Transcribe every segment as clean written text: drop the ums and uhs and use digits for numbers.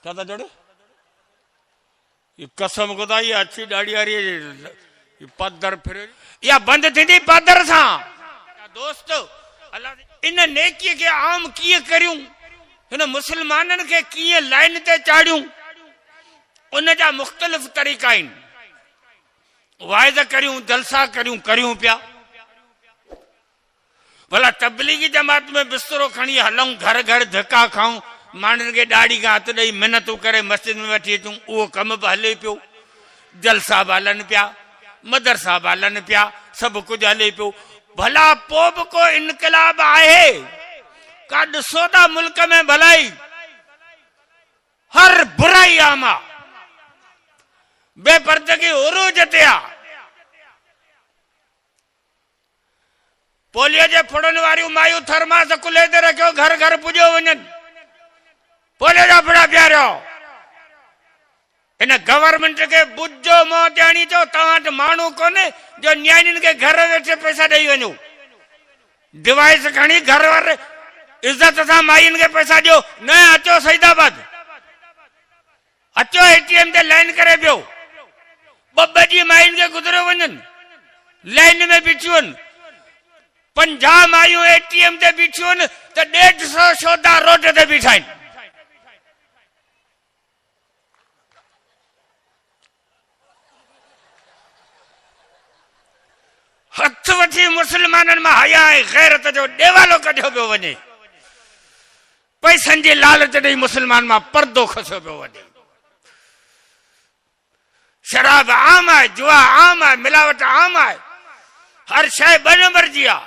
क्या था जोड़े ये कसम खुदा ये अच्छी दाढ़ी आ रही है ये पदर फिर या बंद थी पदर सा दोस्त अल्लाह इन नेकी के आम किए करियूं इन मुसलमानन के किए लाइन ते चाड़ियूं उन जा मुख्तलिफ तरीका आहिनि वाइज़ करियूं जलसा करियूं पिया भला तबलीगी जमात में बिस्तरो खणी हलूं घर घर धक्का खाऊं माण्हुनि खे ॾाढ़ी खां हथ ॾेई मिनतूं करे मस्जिद में वठी अचूं उहो कम बि हले पियो जलसा बि हलनि पिया मदरसा बि हलनि पिया सभु कुझु हले पियो भला पोइ बि को इनकलाब आहे का ॾिसो था मुल्क में भलाई हर बुराई आमा बेपर्दगी उरूज ते आ पोलियो जे फुड़न वारियूं मायूं थर्मास कुले ते रखियो घर घर पुॼो वञनि पोलियो जा फुड़ा पियारियो इन गवर्नमेंट के बुझो मोह ॾियणी चो तव्हां वटि माण्हू कोन्हे जो न्याणियुनि खे घर वेठे पैसा ॾेई वञो डिवाइस खणी घर वारे इज्जत सां मायुनि खे पैसा ॾियो न अचो सईदाबाद अचो एटीएम ते लाइन करे पियो ॿ ॾींहं मायुनि खे गुज़रियो वञनि लाइन में बीठियूं आहिनि 50 मायूं एटीएम ते बीठियूं आहिनि त 150 शोधा रोड ते बीठा आहिनि हथ वठी मुसलमाननि मां हया ऐं गैरत जो ॾेवालो कढियो पियो वञे पैसनि जी लालच ॾेई मुसलमान मां पर्दो खसियो पियो वञे शराब आम है जुआ आम है मिलावट आम है हर शय 2 नंबर जी आ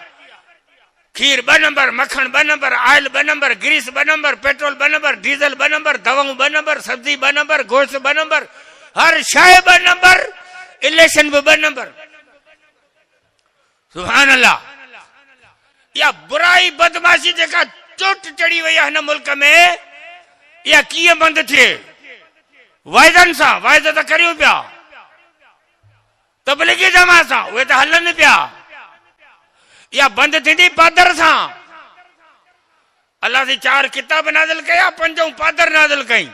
खीर 2 नंबर मक्खन 2 number oil 2 number grease 2 number petrol 2 number diesel 2 number दवाऊं 2 नंबर सब्जी 2 नंबर गोश्त 2 नंबर हर शय 2 नंबर इलेक्शन भी 2 नंबर सुभान अल्लाह या बुराई बदमाशी जेका चोट चढ़ी वही है हिन मुल्क में या कीअं बंद थिए वाइदनि सां वाइद त करियूं पिया तबलीगी जमात सां उहे त हलनि पिया या बंद थींदी पादर सां अल्लाह जी 4 किताब नाज़िल कया 5 पादर नाज़िल कई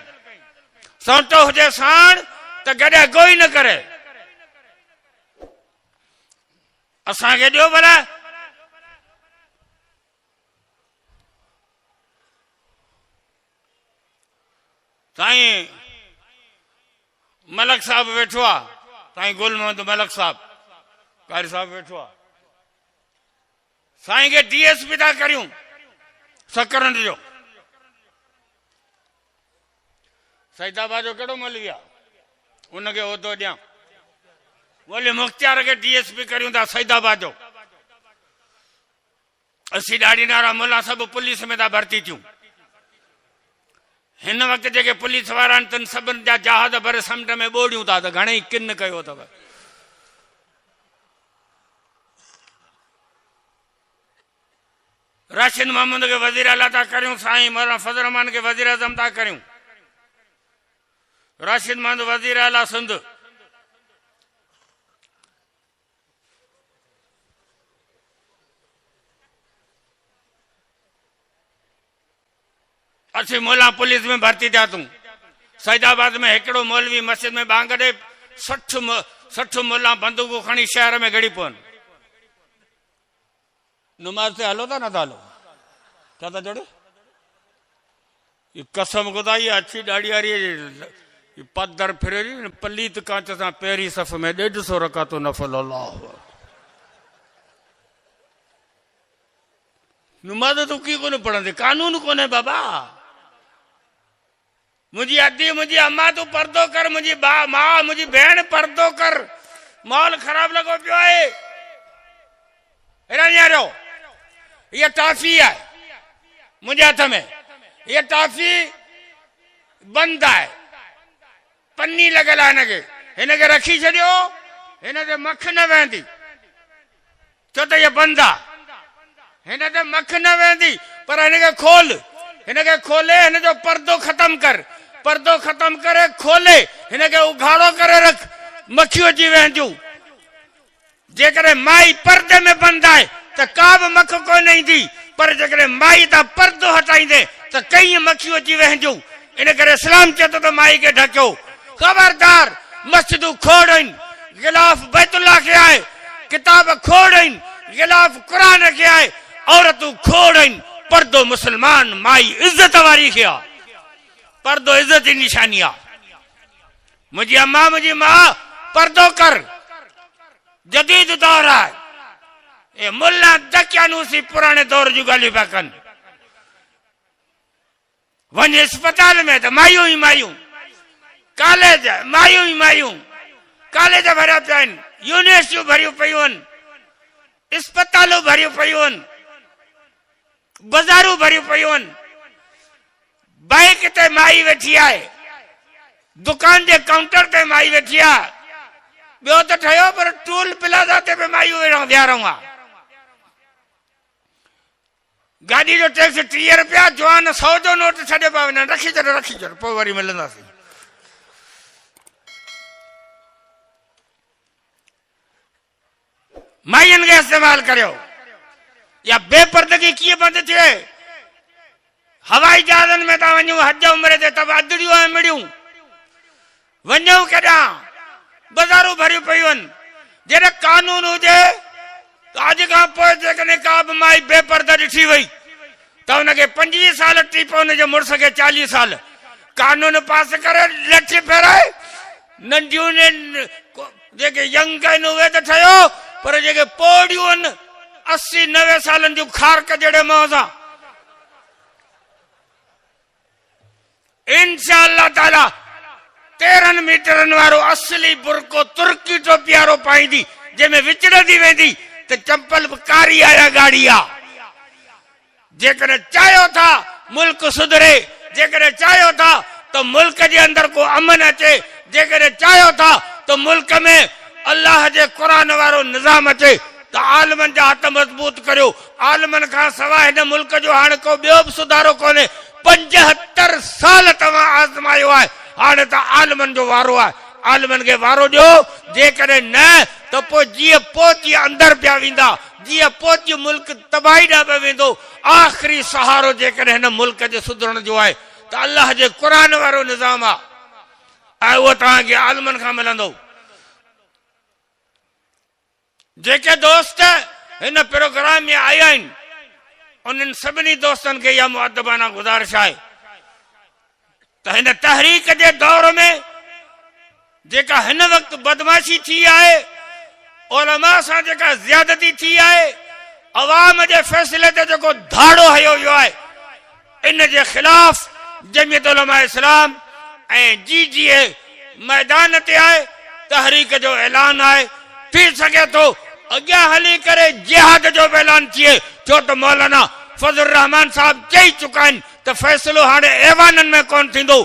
सौंटो हुजे साण त गॾे गोई न करे असांखे ॾियो भला साईं मलक साहब वेठो आहे साईं गुल मोहम्मद मलक साहब कारी साहब वेठो आहे साईं खे डीएसपी था करियूं सकरंद जो सईदाबाद जो कहिड़ो मौलवी आहे उनखे उहिदो ॾियां बोले मुख्तियार के डीएसपी करियूं था सईदाबाद जो असी ॾाढी नारा मुला सब पुलिस में था भर्ती थियूं हिन वक्त जेके पुलिस वारा आहिनि तन सभिनि जा जहाज भरे समुंड में ॿोड़ियूं था त घणेई किन कयो अथव राशिद मोहम्मद के वजीर आला था करियूं साईं मौलाना फजल रहमान के वजीर आजम था करियूं राशिद मोहम्मद वजीर आला सिंध अच्छी मोला पुलिस में भर्ती थिया तूं सईदाबाद में हिकिड़ो मौलवी मस्जिद में बांग ॾे 60 मोला बंदूकूं खणी शहर में गड़ी पवनि नमाज से हलो था न था हलो क्या था जोड़े ये कसम खुदा ये अच्छी दाढ़ी आ रही है ये पदर फिरे पलीत कांच सां पहिरीं सफ़ में 150 रकातो नफल अल्लाह नमाज तूं की कोन पढ़ंदे कानून कोन्हे बाबा मुझी अद्दी मुझी अम्मा तू पर्दो कर मुझी मां मुझी भेण पर्दो कर माहौल खराब लगो पियो है यारो ये टॉफी है मुझे हथ में ये टॉफी बंद है पन्नी लगल है हिनखे रखी छॾियो हिन ते मख न वेंदी छो त ये बंद आहे हिन ते मख न वेंदी पर हिनखे खोल हिनखे खोले हिन जो पर्दो ख़त्म कर पर्दो ख़त्म करे खोले हिनखे उघाड़ो करे रख मखियूं अची वेंदियूं जेकॾहिं माई पर्दे में बंद आहे त का बि मख कोन ईंदी पर जेकॾहिं माई तां पर्दो हटाईंदे त कई मखियूं अची वेंदियूं इन करे इस्लाम चए तो माई के ढकियो। खबरदार मस्जिदूं खोड़ आहिनि, गिलाफ बैतुल्लाह खे आहे, किताब खोड़ आहिनि, गिलाफ क़ुरान खे आहे, औरतूं खोड़ आहिनि, पर्दो मुसलमान माई इज्जत वारी खे आहे, पर्दो इज्जत जी निशानी आहे। मुंहिंजी अम्मा मुंहिंजी मां पर्दो कर, जदीद दौर आहे। ये मुल्ला दकियानूसी पुराने दौर जूं ॻाल्हियूं पिया कनि। वञ अस्पताल में त मायूं ई मायूं, कॉलेज मायूं ई मायूं, कॉलेज भरिया पिया आहिनि, यूनिवर्सिटियूं भरियूं पियूं आहिनि, अस्पतालूं भरियूं पियूं आहिनि, बाज़ारूं भरियूं पियूं आहिनि। बाइक ते माई वेठी आहे, दुकान जे काउंटर ते माई वेठी आहे, ॿियो त ठहियो पर टूल प्लाज़ा ते बि मायूं विया रहूं आहे। गाड़ी जो टैक्स 30 रुपया, जवान 100 जो नोट छॾे पिया वञनि, रखी छॾो पोइ वरी मिलंदासीं। माइयुनि खे इस्तेमाल करियो। या बेपर्दगी कीअं बंदि थिए? हवाई जहाज़नि में था वञूं, हज उमिरि ते तबादड़ियूं ऐं मिड़ियूं, वञूं केॾां, बाज़ारूं भरियूं पियूं आहिनि। जॾहिं कानून हुजे त अॼु खां पोइ जेकॾहिं का बि माई बेपर्दा ॾिठी वई त हुनखे 25 साल टी पोइ हुनजे मुड़ुस खे 40 साल कानून पास करे लठी फेराए। नंढियूं जेके यंग आहिनि उहे त ठहियो, पर जेके पोड़ियूं आहिनि 80-90 सालनि जूं खारक जहिड़े मुंहं सां, इंशाअल्लाह ताला 13 मीटरनि वारो असली बुरको तुर्की टोपी वारो पाईंदी, जंहिंमें विचड़ंदी वेंदी त चंपल बि कारी आया गाड़ी आ। जेकॾहिं चाहियो था मुल्क सुधरे, जेकॾहिं चाहियो था त मुल्क जे अंदर को अमन अचे, जेकॾहिं चाहियो था त मुल्क में अल्लाह जे क़ुरान वारो निज़ाम अचे, त आलमनि जा हथ मज़बूत करियो। आलमनि खां सवाइ हिन मुल्क जो हाणे को ॿियो बि सुधारो कोन्हे। 75 साल तव्हां आज़मायो आहे, हाणे त आलमनि जो वारो आहे। आलमनि खे वारो ॾियो, जेकॾहिं न त पोइ जीअं पोची अंदरि पिया वेंदा, जीअं पोची मुल्क तबाही ॾांहुं पियो वेंदो। आख़िरी सहारो जेकॾहिं हिन मुल्क जे सुधरण जो आहे त अल्लाह जे क़ुरान वारो निज़ाम आहे, ऐं उहो तव्हांखे आलमनि खां मिलंदो। जेके दोस्त हिन प्रोग्राम में आया आहिनि, उन्हनि सभिनी दोस्तनि खे इहा मुअद्दबाना गुज़ारिश आहे त हिन तहरीक जे दौर में जेका हिन वक़्तु बदमाशी थी आहे, उलमा सां जेका ज़्यादती थी आहे, अवाम जे फ़ैसिले ते जेको धाड़ो हयो वियो आहे, इन जे ख़िलाफ़ जमियत उलमा इस्लाम ऐं GGA मैदान ते आहे। तहरीक जो ऐलान आहे। थी सघे थो अॻियां हली करे जिहाद जो बि ऐलान थिए, छो त मौलाना फज़ल रहमान साहब चई चुका आहिनि त फ़ैसिलो हाणे ऐवाननि में कोन थींदो,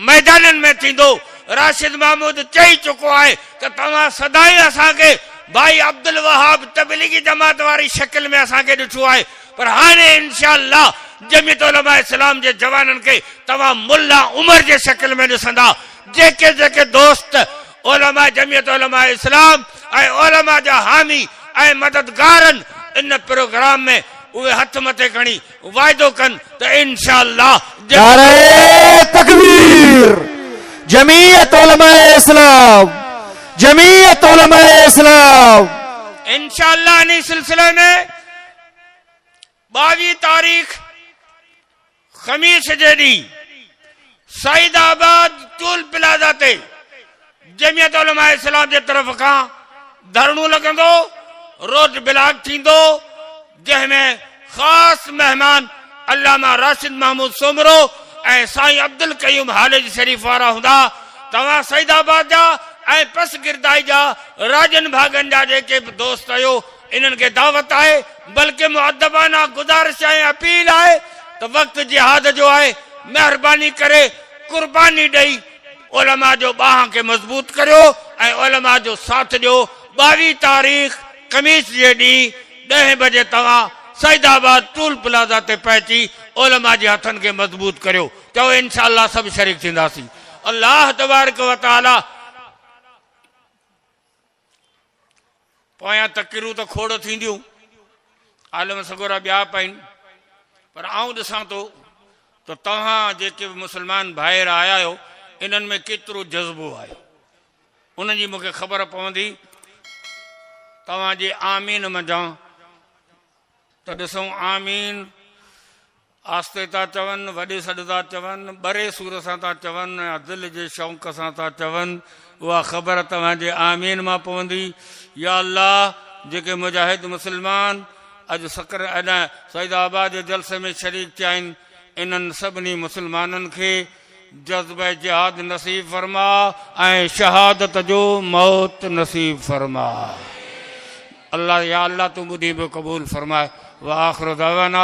मैदाननि में थींदो। राशिद महमूद चई चुको आहे त तव्हां सदाई असांखे भाई अब्दुल वहाब तबलीगी जमात वारी शक्ल में असांखे ॾिठो आहे, पर हाणे इंशाअल्लाह जमियत उलमा इस्लाम जे जवाननि खे तव्हां मुल्ला उमर जे शक्ल में ॾिसंदा। जेके जेके दोस्त उलमा जमियत उलमा इस्लाम ऐं उलमा जा हामी ऐं मददगार आहिनि, इन प्रोग्राम में उहे हथ मथे खणी वाइदो कनि त इंशाअल्लाह तकबीर जमीयत उलमा इस्लाम, जमीयत उलमा इस्लाम इंशाअल्लाह इन सिलसिले में 22 तारीख खमीस जे ॾींहुं सईदाबाद टूल प्लाज़ा ते जमियत उलमा इस्लाम जे तरफ़ खां धरणो लॻंदो, रोड ब्लॉक थींदो, जंहिंमें ख़ासि महिमान अल्लामा राशिद महमूद सोमरो ऐं साईं अब्दुल कयूम हालिज शरीफ वारा हूंदा। तव्हां सईदाबाद जा ऐं पस गिरदाई जा राजन भागन जा जेके बि दोस्त आहियो, इन्हनि खे दावत आहे, बल्कि मुअद्दबाना गुज़ारिश ऐं अपील आहे त वक़्तु जिहाद जो आहे, महिरबानी करे कुर्बानी ॾेई उलमा जो ॿाह खे मज़बूत करियो ऐं उलमा जो साथ ॾियो। 22 तारीख़ खमीस जे ॾींहुं 10 बजे तव्हां सईदाबाद टूल प्लाज़ा ते पहुची उलमा जे हथनि खे मज़बूत करियो। चओ इंशाअल्लाह सभु शरीक थींदासीं। अल्लाह तबारक व तआला पोयां तकरीरूं त खोड़ थींदियूं, आलम सगोरा ॿिया पाइनि, पर आऊं ॾिसां थो तो तव्हां जेके बि मुस्लमान ॿाहिरि आया आहियो इन्हनि में केतिरो जज़्बो आहे उन्हनि जी मूंखे ख़बर पवंदी। तव्हांजे आमीन मंझां त ॾिसूं आमीन आस्ते था चवनि, वॾे सॾ था चवनि, ॿरे सूर सां था चवनि या दिलि जे शौक़ सां था चवनि, उहा ख़बर तव्हांजे आमीन मां पवंदी। या अल्लाह जेके मुजाहिद मुस्लमान अॼु सईदाबाद जे जलसे में शरीक थिया आहिनि इन्हनि सभिनी मुस्लमाननि खे जज़्ब जिहाद नसीब फरमा ऐं शहादत जो मौत नसीब फरमा। अल्लाह या अल्लाह तूं ॿुधी बि क़बूल फरमाए। व आख़िर दवाना